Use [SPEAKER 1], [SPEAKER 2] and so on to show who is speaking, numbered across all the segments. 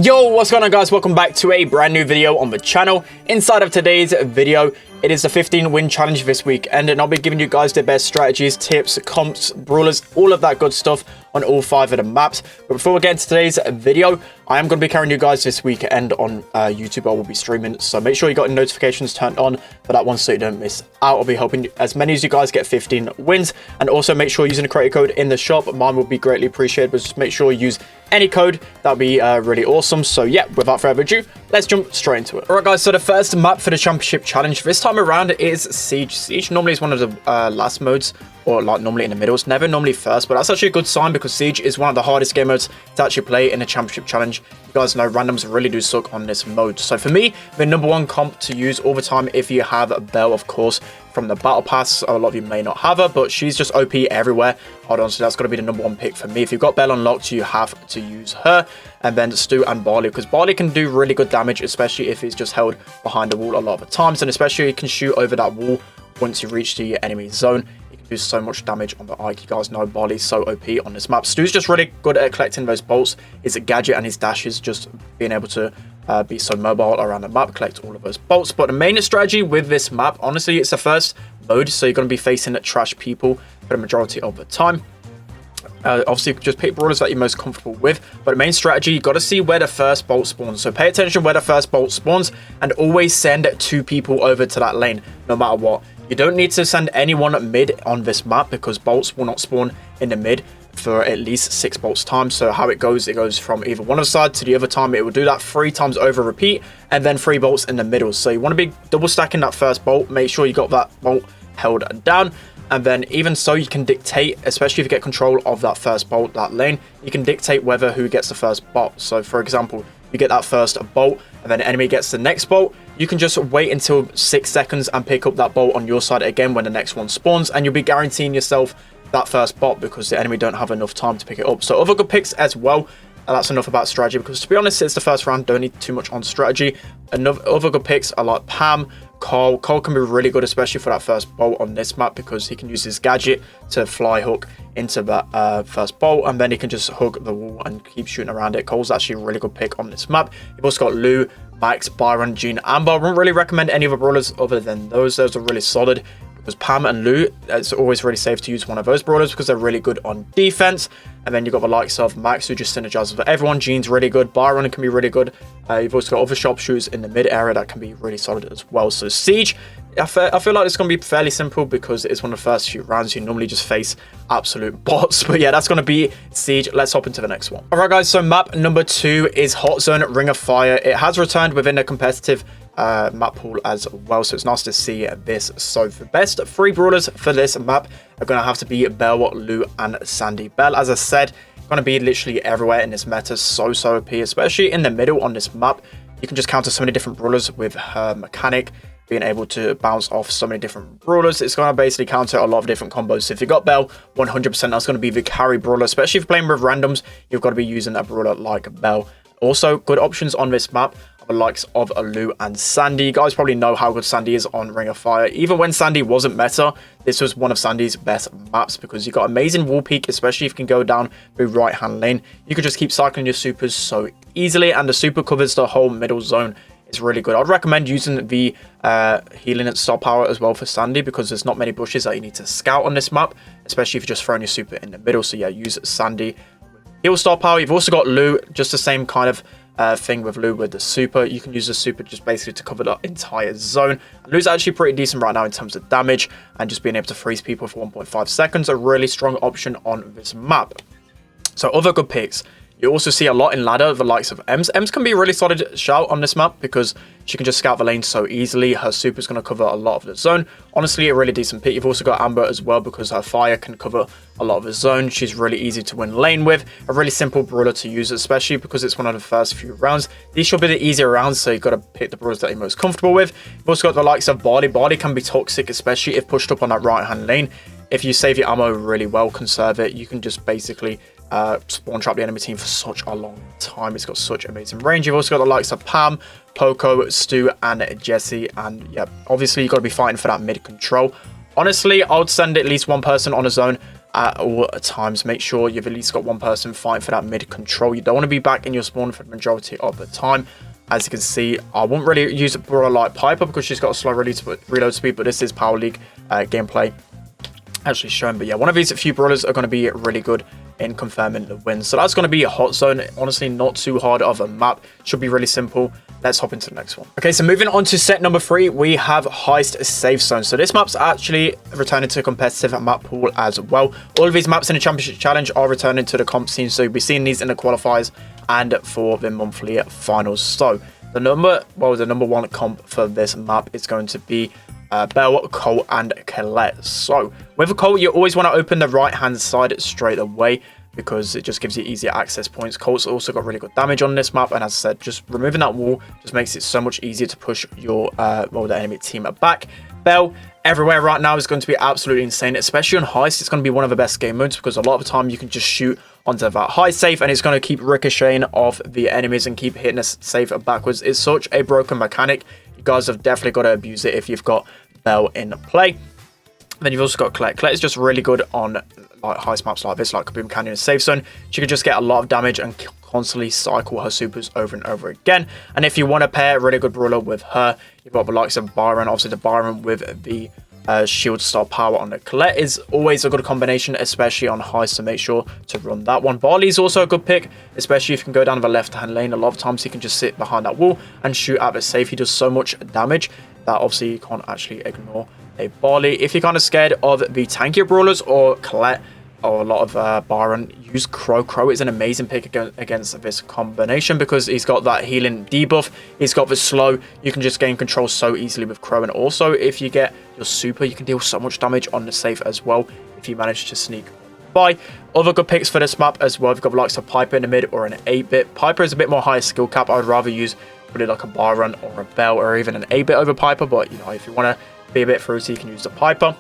[SPEAKER 1] Yo, what's going on, guys? Welcome back to a brand new video on the channel. Inside of today's video, it is the 15 win challenge this week, and I'll be giving you guys the best strategies, tips, comps, brawlers, all of that good stuff on all 5 of the maps. But before we get into today's video, I am going to be carrying you guys this weekend on YouTube. I will be streaming, so make sure you got your notifications turned on for that one so you don't miss out. I'll be helping as many as you guys get 15 wins, and also make sure you're using the creator code in the shop. Mine will be greatly appreciated, but just make sure you use any code. That'll be really awesome. So yeah, without further ado, let's jump straight into it. All right, guys, so the first map for the championship challenge this time around is Siege. Siege normally is one of the last modes, or like normally in the middle. It's never normally first, but that's actually a good sign because Siege is one of the hardest game modes to actually play in a championship challenge. You guys know randoms really do suck on this mode. So for me, the number one comp to use all the time, if you have a Belle, of course, from the battle pass. A lot of you may not have her, but she's just OP everywhere. Hold on, so that's going to be the number one pick for me. If you've got Belle unlocked, you have to use her. And then Stu and Barley, because Barley can do really good damage, especially if he's just held behind the wall a lot of the times, and especially he can shoot over that wall once you reach the enemy zone. He can do so much damage on the Ike. You guys know Barley's so OP on this map. Stu's just really good at collecting those bolts. His gadget and his dashes, just being able to be so mobile around the map, collect all of those bolts. But the main strategy with this map, honestly, it's the first mode, so you're going to be facing trash people for the majority of the time. Obviously, just pick brawlers that you're most comfortable with, but the main strategy, you got to see where the first bolt spawns. So pay attention where the first bolt spawns, and always send 2 people over to that lane, no matter what. You don't need to send anyone mid on this map because bolts will not spawn in the mid for at least 6 bolts time. So how it goes from either one side to the other time. It will do that 3 times over repeat, and then 3 bolts in the middle. So you want to be double stacking that first bolt. Make sure you got that bolt held down. And then even so, you can dictate, especially if you get control of that first bolt, that lane, you can dictate who gets the first bolt. So for example, you get that first bolt and then the enemy gets the next bolt, you can just wait until 6 seconds and pick up that bolt on your side again when the next one spawns, and you'll be guaranteeing yourself that first bolt because the enemy don't have enough time to pick it up. So other good picks as well. And that's enough about strategy, because to be honest, it's the first round, don't need too much on strategy. Other good picks are like Pam, Cole. Cole can be really good, especially for that first bolt on this map, because he can use his gadget to fly hook into that first bolt, and then he can just hook the wall and keep shooting around it. Cole's actually a really good pick on this map. You've also got Lou, Max, Byron, Jean, Amber. I wouldn't really recommend any other brawlers other than those. Those are really solid. Because Pam and Lou, it's always really safe to use one of those brawlers because they're really good on defense. And then you've got the likes of Max, who just synergizes with everyone. Jean's really good. Byron can be really good. You've also got other sharpshooters in the mid area that can be really solid as well. So Siege, I feel like it's going to be fairly simple because it's one of the first few rounds. You normally just face absolute bots. But yeah, that's going to be Siege. Let's hop into the next one. All right, guys. So map number 2 is Hot Zone Ring of Fire. It has returned within a competitive map pool as well, so it's nice to see this. So the best 3 brawlers for this map are going to have to be Belle, Lou, and Sandy. Belle, as I said, going to be literally everywhere in this meta. So OP, especially in the middle on this map. You can just counter so many different brawlers with her mechanic, being able to bounce off so many different brawlers. It's going to basically counter a lot of different combos. So if you got Belle, 100% that's going to be the carry brawler, especially if you're playing with randoms. You've got to be using a brawler like Belle. Also, good options on this map are the likes of Lou and Sandy. You guys probably know how good Sandy is on Ring of Fire. Even when Sandy wasn't meta, this was one of Sandy's best maps because you got amazing wall peek, especially if you can go down the right-hand lane. You could just keep cycling your supers so easily, and the super covers the whole middle zone. It's really good. I'd recommend using the healing and star power as well for Sandy, because there's not many bushes that you need to scout on this map, especially if you're just throwing your super in the middle. So yeah, use Sandy. Heal star power. You've also got Lou, just the same kind of thing with Lou with the super. You can use the super just basically to cover the entire zone. Lou's actually pretty decent right now in terms of damage, and just being able to freeze people for 1.5 seconds, a really strong option on this map. So other good picks. You also see a lot in ladder, the likes of Ems. Ems can be a really solid shout on this map because she can just scout the lane so easily. Her super is going to cover a lot of the zone. Honestly, a really decent pick. You've also got Amber as well because her fire can cover a lot of the zone. She's really easy to win lane with. A really simple brawler to use, especially because it's one of the first few rounds. These should be the easier rounds, so you've got to pick the brawlers that you're most comfortable with. You've also got the likes of Barley. Barley can be toxic, especially if pushed up on that right-hand lane. If you save your ammo really well, conserve it, you can just basically spawn trap the enemy team for such a long time. It's got such amazing range. You've also got the likes of Pam, Poco, Stu, and Jesse. And yeah, obviously you've got to be fighting for that mid control. Honestly, I would send at least one person on a zone at all times. Make sure you've at least got one person fighting for that mid control. You don't want to be back in your spawn for the majority of the time. As you can see, I won't really use a brawler like Piper because she's got a slow reload speed, but this is Power League gameplay actually shown. But yeah, one of these few brawlers are going to be really good in confirming the win. So that's going to be a hot zone. Honestly, not too hard of a map. Should be really simple. Let's hop into the next one. Okay, so moving on to set number 3, we have Heist Safe Zone. So this map's actually returning to a competitive map pool as well. All of these maps in the Championship Challenge are returning to the comp scene. So you'll be seeing these in the qualifiers and for the monthly finals. So the number one comp for this map is going to be Belle, Colt, and Colette. So with a Colt, you always want to open the right hand side straight away because it just gives you easier access points. Colt's also got really good damage on this map, and as I said, just removing that wall just makes it so much easier to push your the enemy team back. Belle everywhere right now is going to be absolutely insane, especially on Heist. It's going to be one of the best game modes because a lot of the time you can just shoot onto that high safe and it's going to keep ricocheting off the enemies and keep hitting us safe backwards. It's such a broken mechanic. You guys have definitely got to abuse it if you've got Belle in play. Then you've also got Colette. Colette is just really good on like Heist maps like this, like Boom Canyon and Safe Zone. She can just get a lot of damage and constantly cycle her supers over and over again. And if you want to pair a really good brawler with her, you've got the likes of Byron. Obviously the Byron with the shield star power on the Colette is always a good combination, especially on Heist, so make sure to run that one. Barley is also a good pick, especially if you can go down the left hand lane. A lot of times he can just sit behind that wall and shoot at the safe. He does so much damage that obviously you can't actually ignore a Barley. If you're kind of scared of the tankier brawlers or Colette or a lot of Byron, use Crow. Crow is an amazing pick against this combination because he's got that healing debuff. He's got the slow. You can just gain control so easily with Crow. And also, if you get your super, you can deal so much damage on the safe as well if you manage to sneak by. Other good picks for this map as well. We've got the likes of Piper in the mid or an 8-bit. Piper is a bit more high skill cap. I would rather use probably like a Byron or a Belle or even an 8-bit over Piper. But, you know, if you want to be a bit fruity, you can use the Piper.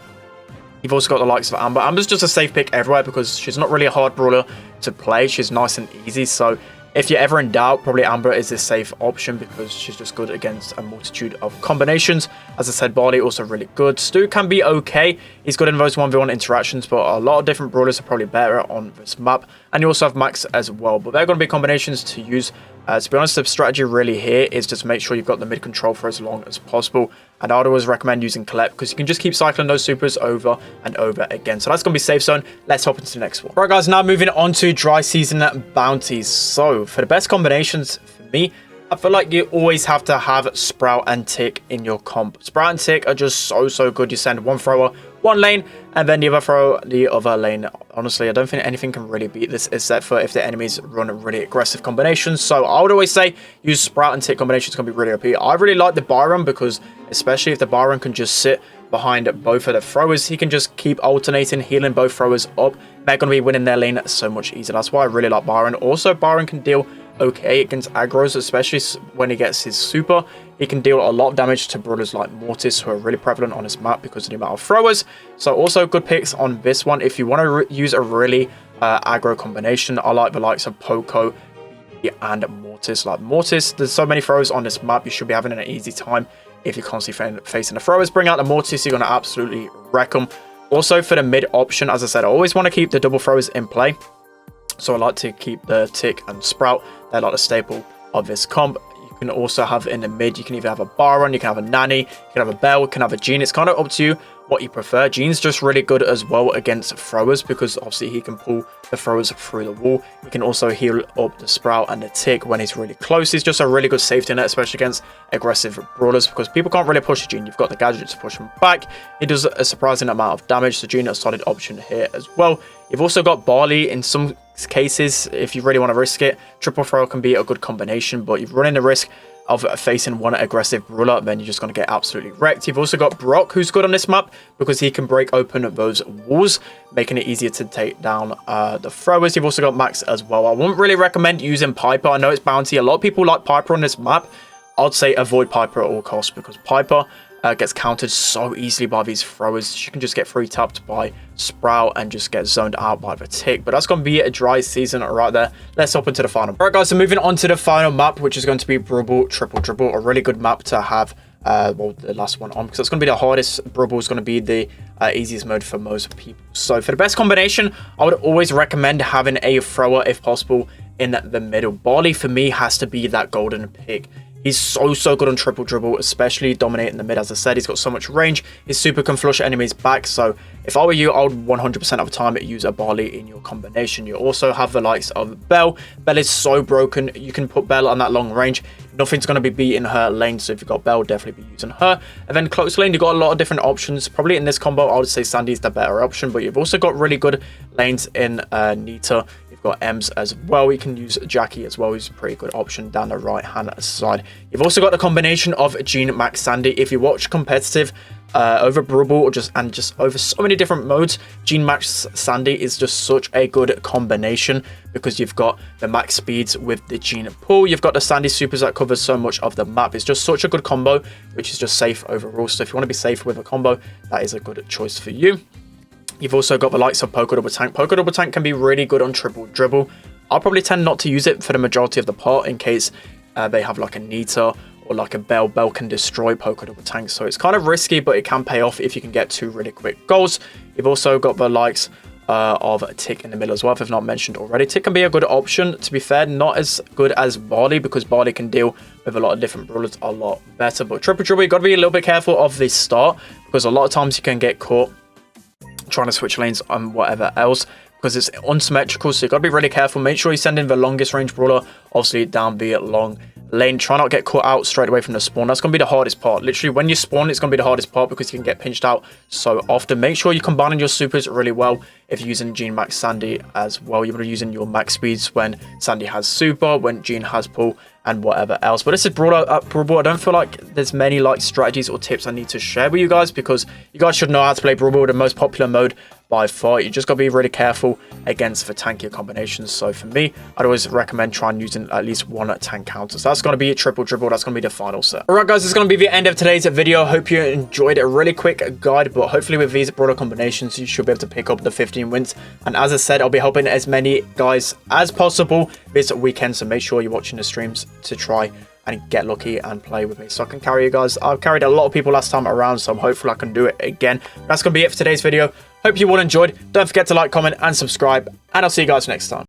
[SPEAKER 1] You've also got the likes of Amber. Amber's just a safe pick everywhere because she's not really a hard brawler to play. She's nice and easy. So if you're ever in doubt, probably Amber is a safe option because she's just good against a multitude of combinations. As I said, Barley also really good. Stu can be okay. He's good in those 1v1 interactions, but a lot of different brawlers are probably better on this map. And you also have Max as well. But they're going to be combinations to use. To be honest, the strategy really here is just make sure you've got the mid control for as long as possible. And I would always recommend using Colette because you can just keep cycling those supers over and over again. So that's going to be Safe Zone. Let's hop into the next one. Right, guys, now moving on to dry season bounties. So for the best combinations for me, I feel like you always have to have Sprout and Tick in your comp. Sprout and Tick are just so good. You send one thrower, one lane, and then the other thrower, the other lane. Honestly, I don't think anything can really beat this except for if the enemies run really aggressive combinations. So I would always say use Sprout and Tick combinations. Going to be really OP. I really like the Byron because especially if the Byron can just sit behind both of the throwers, he can just keep alternating, healing both throwers up. They're going to be winning their lane so much easier. That's why I really like Byron. Also, Byron can deal okay against aggros, especially when he gets his super. He can deal a lot of damage to brawlers like Mortis, who are really prevalent on this map because of the amount of throwers. So also good picks on this one. If you want to use a really aggro combination, I like the likes of Poco and Mortis. Like Mortis, there's so many throwers on this map, you should be having an easy time if you're constantly facing the throwers. Bring out the Mortis, you're going to absolutely wreck them. Also for the mid option, as I said, I always want to keep the double throwers in play. So I like to keep the Tick and Sprout. They're like a staple of this comp. You can also have in the mid, you can either have a Byron, you can have a Nanny, you can have a Belle, you can have a Jean. It's kind of up to you what you prefer. Jean's just really good as well against throwers because obviously he can pull the throwers through the wall. He can also heal up the Sprout and the Tick when he's really close. He's just a really good safety net, especially against aggressive brawlers because people can't really push Jean. You've got the gadget to push him back. He does a surprising amount of damage, so Jean is a solid option here as well. You've also got Barley in some cases if you really want to risk it. Triple throw can be a good combination, but you're running the risk of facing one aggressive brawler, then you're just going to get absolutely wrecked. You've also got Brock, who's good on this map because he can break open those walls, making it easier to take down the throwers. You've also got Max as well. I wouldn't really recommend using Piper. I know it's bounty. A lot of people like Piper on this map. I'd say avoid Piper at all costs because Piper gets countered so easily by these throwers. She can just get free tapped by Sprout and just get zoned out by the Tick. But that's going to be a dry season right there. Let's hop into the final. All right, guys, so moving on to the final map, which is going to be Brawl Triple Dribble, a really good map to have well, the last one on, because it's going to be the hardest. Brawl is going to be the easiest mode for most people. So for the best combination, I would always recommend having a thrower if possible in the middle. Barley for me has to be that golden pick. He's so good on triple dribble, especially dominating the mid. As I said, he's got so much range. His super can flush enemies back. So if I were you, I would 100% of the time use a Barley in your combination. You also have the likes of Belle. Belle is so broken. You can put Belle on that long range. Nothing's going to be beating her lane. So if you've got Belle, definitely be using her. And then close lane, you've got a lot of different options. Probably in this combo, I would say Sandy's the better option. But you've also got really good lanes in Nita. Got Ems as well. You can use Jackie as well. He's a pretty good option down the right hand side. You've also got the combination of Jean, Max, Sandy. If you watch competitive over Brawl or just over so many different modes, Jean, Max, Sandy is just such a good combination because you've got the max speeds with the Jean pull. You've got the Sandy supers that covers so much of the map. It's just such a good combo, which is just safe overall. So if you want to be safe with a combo, that is a good choice for you. You've also got the likes of Poker Double Tank. Poker Double Tank can be really good on triple dribble. I'll probably tend not to use it for the majority of the part in case they have like a Nita or like a Belle. Belle can destroy Poker Double Tank, so it's kind of risky, but it can pay off if you can get 2 really quick goals. You've also got the likes of Tick in the middle as well, if I've not mentioned already. Tick can be a good option, to be fair, not as good as Barley because Barley can deal with a lot of different brawlers a lot better. But triple dribble, you've got to be a little bit careful of this start because a lot of times you can get caught trying to switch lanes and whatever else because it's unsymmetrical, so you've got to be really careful. Make sure you send in the longest range brawler, obviously down the long lane. Try not to get caught out straight away from the spawn. That's going to be the hardest part. Literally, when you spawn, it's going to be the hardest part because you can get pinched out so often. Make sure you're combining your supers really well if you're using Jean, Max, Sandy as well. You're using your max speeds when Sandy has super, when Jean has pull, and whatever else. But this is Brawl. I don't feel like there's many like strategies or tips I need to share with you guys because you guys should know how to play Brawl, the most popular mode by far. You just got to be really careful against the tankier combinations. So for me, I'd always recommend trying using at least 1 tank counter. So that's going to be a triple dribble. That's going to be the final set. All right, guys, this is going to be the end of today's video. Hope you enjoyed a really quick guide, but hopefully with these broader combinations, you should be able to pick up the 15 wins. And as I said, I'll be helping as many guys as possible this weekend. So make sure you're watching the streams to try and get lucky and play with me so I can carry you guys. I've carried a lot of people last time around, so I'm hopeful I can do it again. That's going to be it for today's video. Hope you all enjoyed. Don't forget to like, comment, and subscribe, and I'll see you guys next time.